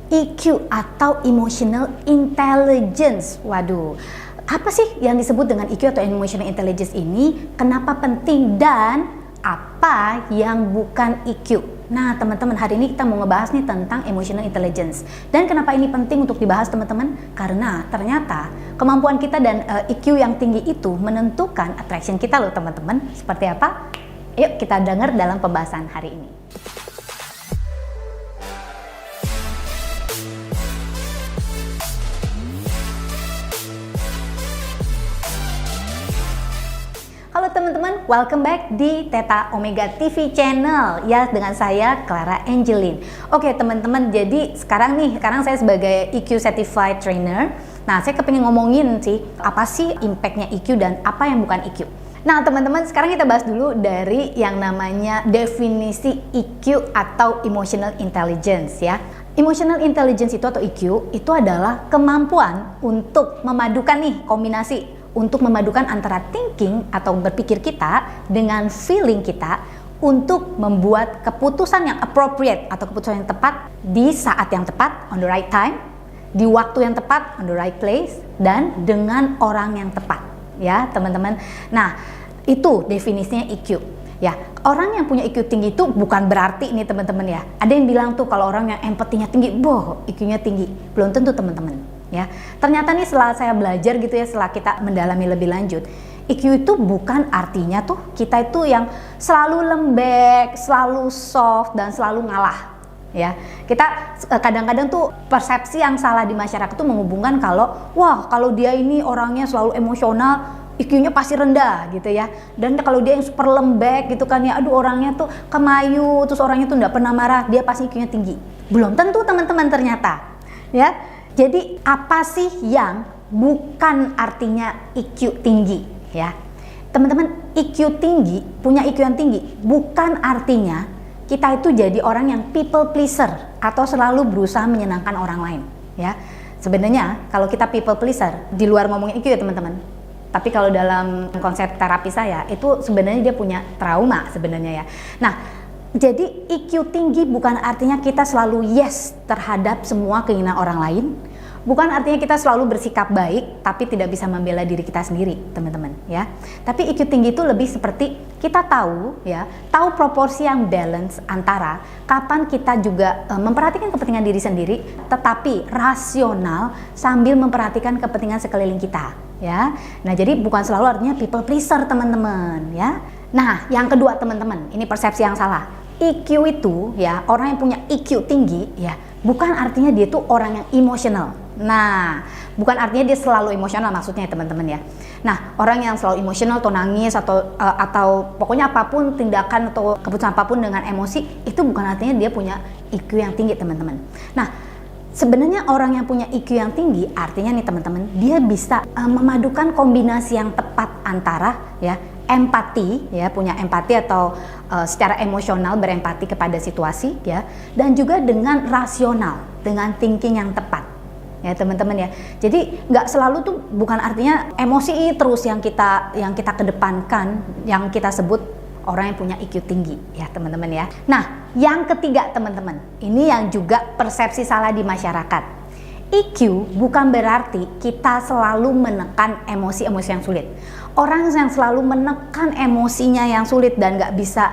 EQ atau Emotional Intelligence. Waduh, apa sih yang disebut dengan EQ atau Emotional Intelligence ini? Kenapa penting dan apa yang bukan EQ? Nah teman-teman, hari ini kita mau ngebahas nih tentang Emotional Intelligence. Dan kenapa ini penting untuk dibahas teman-teman? Karena ternyata kemampuan kita dan EQ yang tinggi itu menentukan attraction kita loh teman-teman. Seperti apa? Yuk kita dengar dalam pembahasan hari ini. Halo teman-teman, welcome back di Theta Omega TV channel ya, dengan saya Clara Angeline. Oke teman-teman, jadi sekarang saya sebagai EQ Certified Trainer. Nah saya kepingin ngomongin sih apa sih impactnya EQ dan apa yang bukan EQ. Nah teman-teman, sekarang kita bahas dulu dari yang namanya definisi EQ atau Emotional Intelligence ya. Emotional Intelligence itu atau EQ itu adalah kemampuan untuk memadukan kombinasi untuk memadukan antara thinking atau berpikir kita dengan feeling kita untuk membuat keputusan yang appropriate atau keputusan yang tepat di saat yang tepat, on the right time, di waktu yang tepat, on the right place, dan dengan orang yang tepat ya teman-teman. Nah itu definisinya EQ ya. Orang yang punya EQ tinggi itu bukan berarti nih teman-teman ya, ada yang bilang tuh kalau orang yang empatinya tinggi, boh EQ-nya tinggi. Belum tentu teman-teman ya. Ternyata nih setelah saya belajar gitu ya, setelah kita mendalami lebih lanjut, EQ itu bukan artinya tuh kita itu yang selalu lembek, selalu soft dan selalu ngalah ya. Kita kadang-kadang tuh persepsi yang salah di masyarakat tuh menghubungkan kalau wah kalau dia ini orangnya selalu emosional, EQ-nya pasti rendah gitu ya. Dan kalau dia yang super lembek gitu kan ya, aduh orangnya tuh kemayu, terus orangnya tuh nggak pernah marah, dia pasti EQ-nya tinggi. Belum tentu teman-teman ternyata ya. Jadi apa sih yang bukan artinya EQ tinggi ya? Teman-teman, EQ tinggi, punya EQ yang tinggi bukan artinya kita itu jadi orang yang people pleaser atau selalu berusaha menyenangkan orang lain ya. Sebenarnya kalau kita people pleaser, di luar ngomongin EQ ya teman-teman, tapi kalau dalam konsep terapi saya itu sebenarnya dia punya trauma sebenarnya ya. Nah jadi EQ tinggi bukan artinya kita selalu yes terhadap semua keinginan orang lain. Bukan artinya kita selalu bersikap baik tapi tidak bisa membela diri kita sendiri teman-teman ya. Tapi EQ tinggi itu lebih seperti kita tahu ya, tahu proporsi yang balance antara kapan kita juga memperhatikan kepentingan diri sendiri tetapi rasional sambil memperhatikan kepentingan sekeliling kita ya. Nah jadi bukan selalu artinya people pleaser teman-teman ya. Nah yang kedua teman-teman, ini persepsi yang salah. EQ itu ya, orang yang punya EQ tinggi ya, bukan artinya dia tuh orang yang emosional. Nah, bukan artinya dia selalu emosional maksudnya ya teman-teman ya. Nah, orang yang selalu emosional atau nangis atau pokoknya apapun tindakan atau keputusan apapun dengan emosi, itu bukan artinya dia punya EQ yang tinggi teman-teman. Nah, sebenarnya orang yang punya EQ yang tinggi artinya nih teman-teman, dia bisa memadukan kombinasi yang tepat antara ya empati ya, punya empati atau secara emosional berempati kepada situasi ya, dan juga dengan rasional, dengan thinking yang tepat ya teman-teman ya. Jadi nggak selalu tuh bukan artinya emosi terus yang kita kedepankan, yang kita sebut orang yang punya EQ tinggi ya teman-teman ya. Nah yang ketiga teman-teman, ini yang juga persepsi salah di masyarakat. EQ bukan berarti kita selalu menekan emosi-emosi yang sulit. Orang yang selalu menekan emosinya yang sulit dan nggak bisa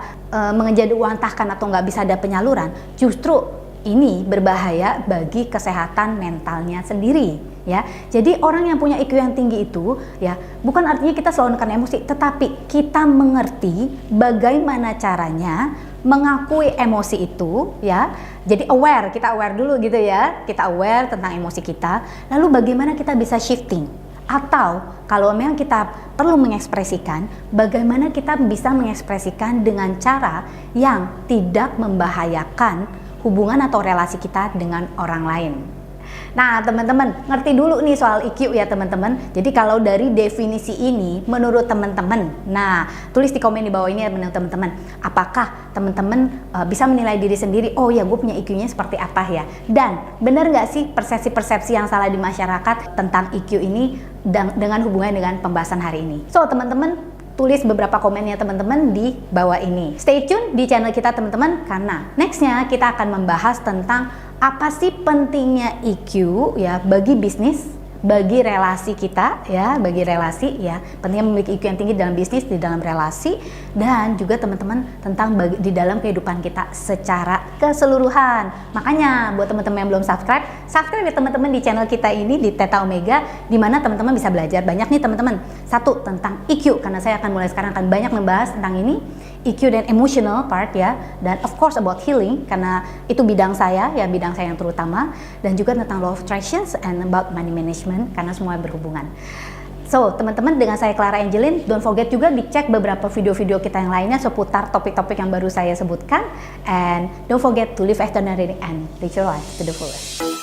menjadwalkan atau nggak bisa ada penyaluran, justru ini berbahaya bagi kesehatan mentalnya sendiri ya. Jadi orang yang punya EQ yang tinggi itu ya, bukan artinya kita selalu menekan emosi, tetapi kita mengerti bagaimana caranya mengakui emosi itu ya. Jadi kita aware dulu gitu ya. Kita aware tentang emosi kita, lalu bagaimana kita bisa shifting. Atau kalau memang kita perlu mengekspresikan, bagaimana kita bisa mengekspresikan dengan cara yang tidak membahayakan hubungan atau relasi kita dengan orang lain. Nah teman-teman, ngerti dulu nih soal EQ ya teman-teman. Jadi kalau dari definisi ini menurut teman-teman, nah tulis di komen di bawah ini ya menurut teman-teman, apakah teman-teman bisa menilai diri sendiri, oh ya gue punya EQ-nya seperti apa ya. Dan benar nggak sih persepsi-persepsi yang salah di masyarakat tentang EQ ini dengan hubungan dengan pembahasan hari ini. So teman-teman, tulis beberapa komennya teman-teman di bawah ini. Stay tune di channel kita teman-teman, karena nextnya kita akan membahas tentang apa sih pentingnya EQ ya bagi bisnis, bagi relasi kita ya, bagi relasi ya, pentingnya memiliki IQ yang tinggi dalam bisnis, di dalam relasi, dan juga teman-teman tentang di dalam kehidupan kita secara keseluruhan. Makanya buat teman-teman yang belum subscribe ya teman-teman di channel kita ini di Theta Omega, di mana teman-teman bisa belajar banyak nih teman-teman. Satu, tentang EQ, karena saya akan mulai sekarang akan banyak membahas tentang ini, EQ dan emotional part ya, dan of course about healing karena itu bidang saya ya, bidang saya yang terutama, dan juga tentang law of attraction and about money management karena semua berhubungan. So teman-teman, dengan saya Clara Angelin, don't forget juga dicek beberapa video-video kita yang lainnya seputar topik-topik yang baru saya sebutkan, and don't forget to live extraordinary and live your life to the fullest.